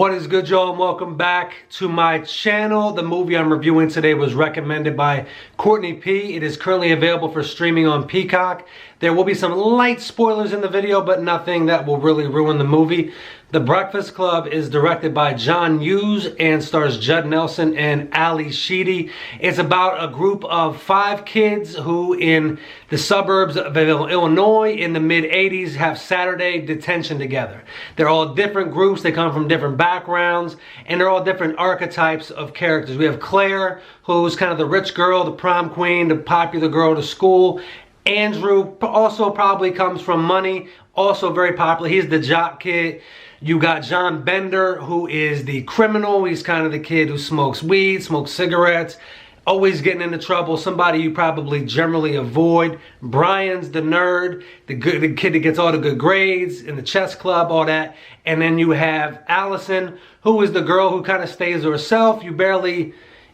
What is good, y'all? Welcome back to my channel. The movie I'm reviewing today was recommended by Courtney P. It is currently available for streaming on Peacock. There will be some light spoilers in the video, but nothing that will really ruin the movie. The Breakfast Club is directed by John Hughes and stars Judd and Sheedy. It's about a group of 5 kids who in the suburbs of Illinois in the mid-'80s have Saturday detention together. They're all different groups, they come from different backgrounds, and they're all different archetypes of characters. We have Claire, who's kind of the rich girl, the prom queen, the popular girl to school. Andrew also probably comes from money, also very popular. He's the jock kid. You got John Bender, who is the criminal. He's kind of the kid who smokes weed, smokes cigarettes, always getting into trouble, somebody you probably generally avoid. Brian's the nerd, the kid that gets all the good grades in the chess club, all that. And then you have Allison, who is the girl who kind of stays to herself. You barely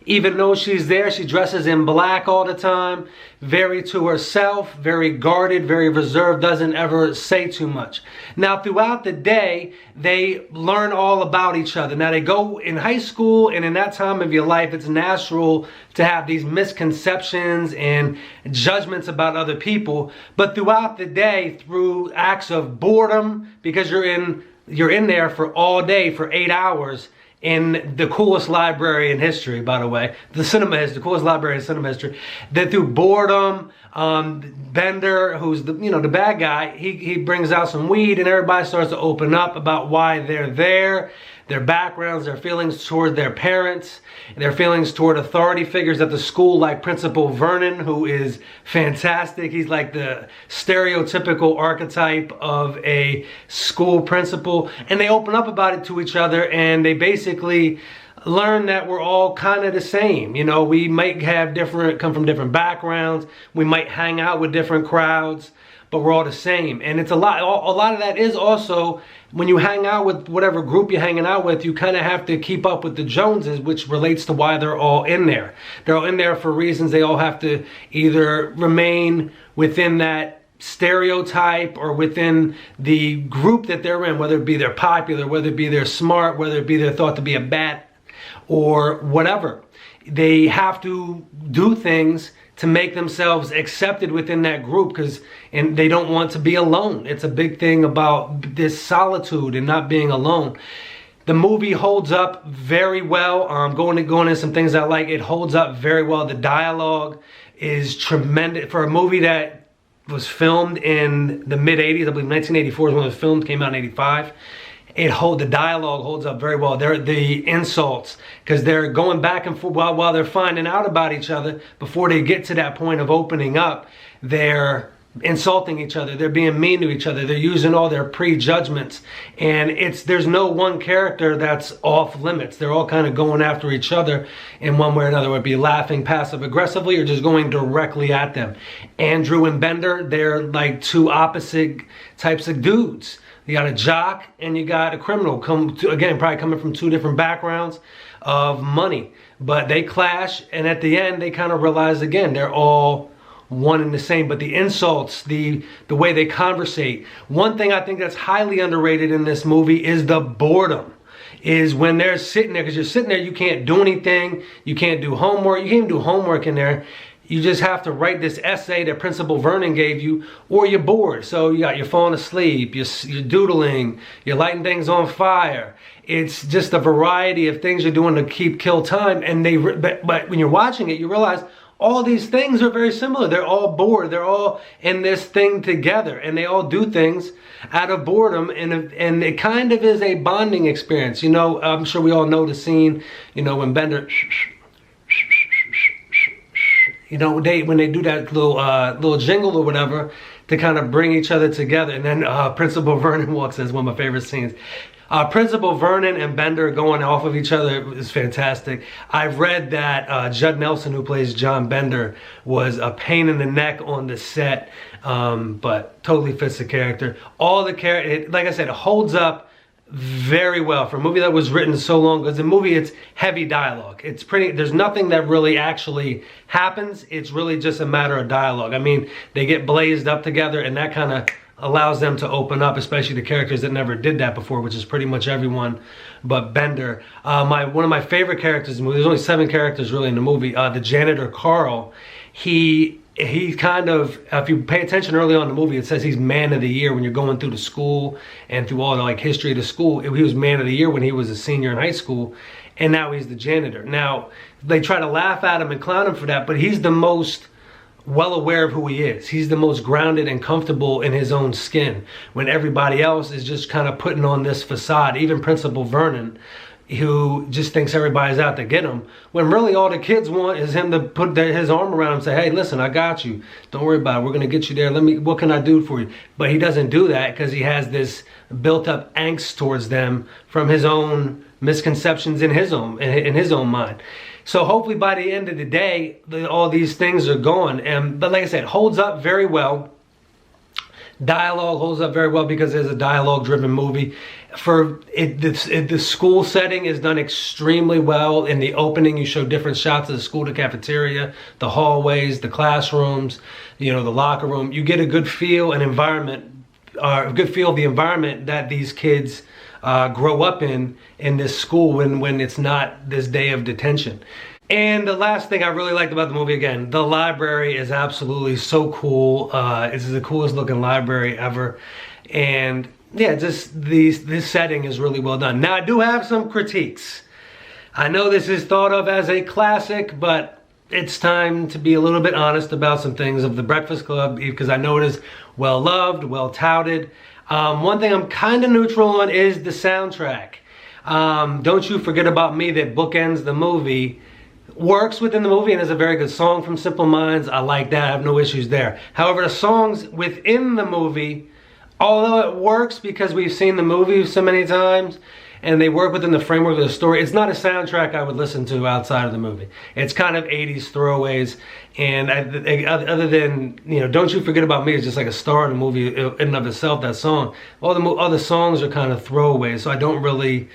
even know she's there. She dresses in black all the time, very to herself, very guarded, very reserved, doesn't ever say too much. Now, throughout the day, they learn all about each other. Now, they go in high school, and in that time of your life, it's natural to have these misconceptions and judgments about other people. But throughout the day, through acts of boredom, because you're in there for all day, for 8 hours, in the coolest library in history, by the way, the coolest library in cinema history, that through boredom, Bender, who's the bad guy, he brings out some weed and everybody starts to open up about why they're there, their backgrounds, their feelings toward their parents, their feelings toward authority figures at the school, like Principal Vernon, who is fantastic. He's like the stereotypical archetype of a school principal. And they open up about it to each other, and they basically learn that we're all kind of the same. You know, we might have come from different backgrounds. We might hang out with different crowds, but we're all the same. And it's a lot of that is also, when you hang out with whatever group you're hanging out with, you kind of have to keep up with the Joneses, which relates to why they're all in there. They're all in there for reasons. They all have to either remain within that stereotype or within the group that they're in, whether it be they're popular, whether it be they're smart, whether it be they're thought to be a bat or whatever. They have to do things to make themselves accepted within that group, and they don't want to be alone. It's a big thing about this solitude and not being alone. The movie holds up very well. Going into some things I like, it holds up very well. The dialogue is tremendous for a movie that was filmed in the mid-'80s. I believe 1984 is when it was filmed, came out in 85. The dialogue holds up very well. The insults, because they're going back and forth while they're finding out about each other. Before they get to that point of opening up, they're insulting each other. They're being mean to each other. They're using all their prejudgments. And there's no one character that's off limits. They're all kind of going after each other in one way or another. Whether it be laughing passive aggressively or just going directly at them. Andrew and Bender, they're like two opposite types of dudes. You got a jock and you got a criminal, again, probably coming from 2 different backgrounds of money. But they clash, and at the end, they kind of realize, again, they're all one and the same. But the insults, the way they conversate. One thing I think that's highly underrated in this movie is the boredom. Is when they're sitting there, because you're sitting there, you can't do anything. You can't do homework. You can't even do homework in there. You just have to write this essay that Principal Vernon gave you, or you're bored. So you're falling asleep, you're doodling, you're lighting things on fire. It's just a variety of things you're doing to kill time. And but when you're watching it, you realize all these things are very similar. They're all bored. They're all in this thing together, and they all do things out of boredom, and it kind of is a bonding experience. You know, I'm sure we all know the scene, when Bender, when they do that little jingle or whatever to kind of bring each other together. And then Principal Vernon walks in. It's one of my favorite scenes. Principal Vernon and Bender going off of each other is fantastic. I've read that Judd, who plays John Bender, was a pain in the neck on the set, but totally fits the character. Like I said, it holds up very well for a movie that was written so long, because the movie, it's heavy dialogue. There's nothing that really actually happens. It's really just a matter of dialogue. I mean, they get blazed up together, and that kind of allows them to open up, especially the characters that never did that before, which is pretty much everyone but Bender. One of my favorite characters in the movie, there's only 7 characters really in the movie, the janitor Carl, he kind of, if you pay attention early on in the movie, it says he's man of the year when you're going through the school and through all the like history of the school. He was man of the year when he was a senior in high school, and now he's the janitor. Now, they try to laugh at him and clown him for that, but he's the most well aware of who he is. He's the most grounded and comfortable in his own skin, when everybody else is just kind of putting on this facade. Even Principal Vernon, who just thinks everybody's out to get him, when really all the kids want is him to put his arm around him and say, hey, listen, I got you. Don't worry about it. We're going to get you there. What can I do for you? But he doesn't do that because he has this built up angst towards them from his own misconceptions in his own mind. So hopefully by the end of the day, all these things are gone. But like I said, holds up very well. Dialogue holds up very well because it's a dialogue-driven movie. The school setting is done extremely well. In the opening, you show different shots of the school, the cafeteria, the hallways, the classrooms, the locker room. You get a good feel and environment, a good feel of the environment that these kids grow up in this school when it's not this day of detention. And the last thing I really liked about the movie, again, the library is absolutely so cool. It's the coolest looking library ever. And yeah, just this setting is really well done. Now, I do have some critiques. I know this is thought of as a classic, but it's time to be a little bit honest about some things of The Breakfast Club, because I know it is well loved, well touted. One thing I'm kind of neutral on is the soundtrack. Don't You Forget About Me, that bookends the movie, works within the movie and is a very good song from Simple Minds. I like that. I have no issues there. However, the songs within the movie, although it works because we've seen the movie so many times and they work within the framework of the story, it's not a soundtrack I would listen to outside of the movie. It's kind of 80s throwaways, and other than, Don't You Forget About Me is just like a star in the movie in and of itself, that song. All the other songs are kind of throwaways, so I don't really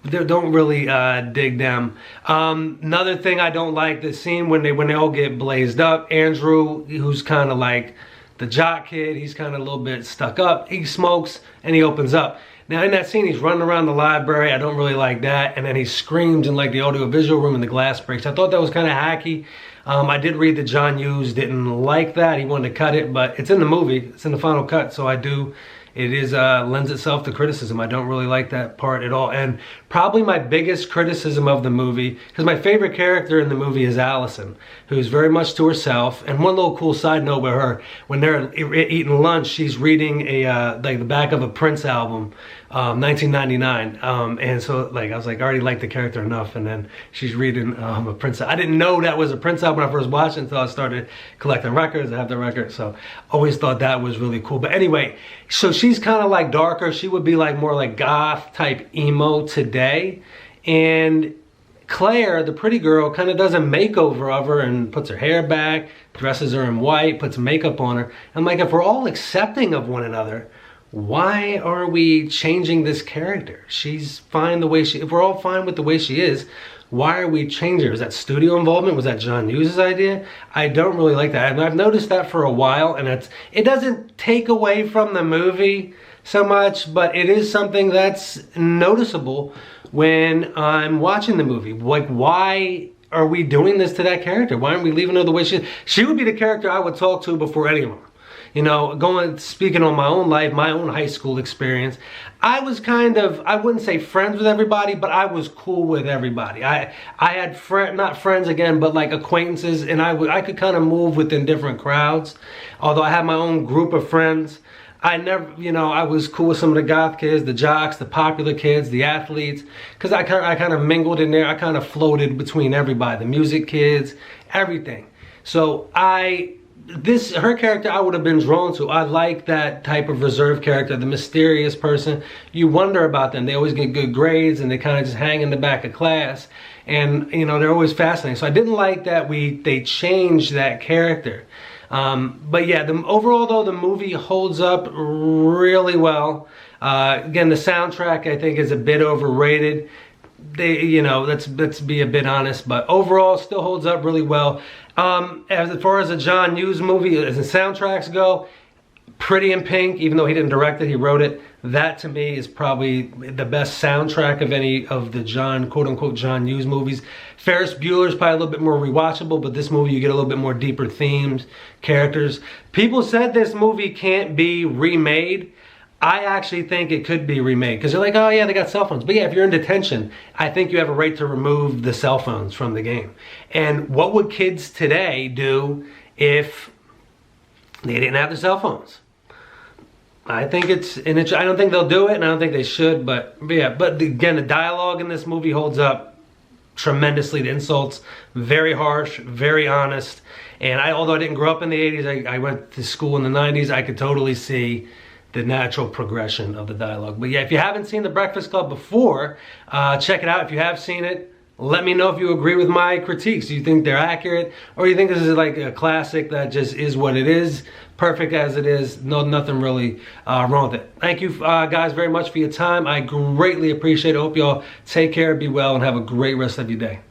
dig them. Another thing I don't like, the scene when they all get blazed up. Andrew, who's kind of like the jock kid, he's kind of a little bit stuck up. He smokes and he opens up. Now in that scene, he's running around the library. I don't really like that. And then he screams in like the audiovisual room and the glass breaks. I thought that was kind of hacky. I did read that John Hughes didn't like that. He wanted to cut it, but it's in the movie. It's in the final cut, so it is lends itself to criticism. I don't really like that part at all. And probably my biggest criticism of the movie, because my favorite character in the movie is Allison, who's very much to herself. And one little cool side note with her, when they're eating lunch, she's reading like the back of a Prince album, 1999. And so I was like, I already like the character enough. And then she's reading a Prince. I didn't know that was a Prince album when I first watched it until I started collecting records. I have the record, so always thought that was really cool. But anyway, so she's kind of like darker. She would be like more like goth type emo today. And Claire, the pretty girl, kind of does a makeover of her and puts her hair back, dresses her in white, puts makeup on her. I'm like, if we're all accepting of one another, why are we changing this character? She's fine the way if we're all fine with the way she is, why are we changing her? Was that studio involvement? Was that John Hughes' idea? I don't really like that. And I've noticed that for a while, and it doesn't take away from the movie so much, but it is something that's noticeable when I'm watching the movie. Like, why are we doing this to that character? Why aren't we leaving her the way she is? She would be the character I would talk to before any of them. Speaking on my own life, my own high school experience, I was kind of, I wouldn't say friends with everybody, but I was cool with everybody. I had not friends again, but like acquaintances, and I could kind of move within different crowds. Although I had my own group of friends, I never, I was cool with some of the goth kids, the jocks, the popular kids, the athletes, because I kind of mingled in there. I kind of floated between everybody, the music kids, everything. So her character I would have been drawn to. I like that type of reserved character, the mysterious person. You wonder about them. They always get good grades and they kind of just hang in the back of class. And, they're always fascinating. So I didn't like that they changed that character. But yeah, overall though, the movie holds up really well. Again, the soundtrack I think is a bit overrated. Let's be a bit honest, but overall still holds up really well. As far as a John Hughes movie, as the soundtracks go, Pretty in Pink, even though he didn't direct it, he wrote it. That to me is probably the best soundtrack of any of the quote-unquote John Hughes movies. Ferris Bueller's probably a little bit more rewatchable, but this movie you get a little bit more deeper themes, characters. People said this movie can't be remade. I actually think it could be remade because they're like, oh yeah, they got cell phones. But yeah, if you're in detention, I think you have a right to remove the cell phones from the game. And what would kids today do if they didn't have their cell phones? I think I don't think they'll do it, and I don't think they should, but yeah. But again, the dialogue in this movie holds up tremendously. The insults, very harsh, very honest. And although I didn't grow up in the 80s, I went to school in the 90s, I could totally see the natural progression of the dialogue. But yeah, if you haven't seen The Breakfast Club before, check it out. If you have seen it, let me know if you agree with my critiques. Do you think they're accurate? Or you think this is like a classic that just is what it is, perfect as it is, nothing really wrong with it. Thank you guys very much for your time. I greatly appreciate it. Hope y'all take care, be well, and have a great rest of your day.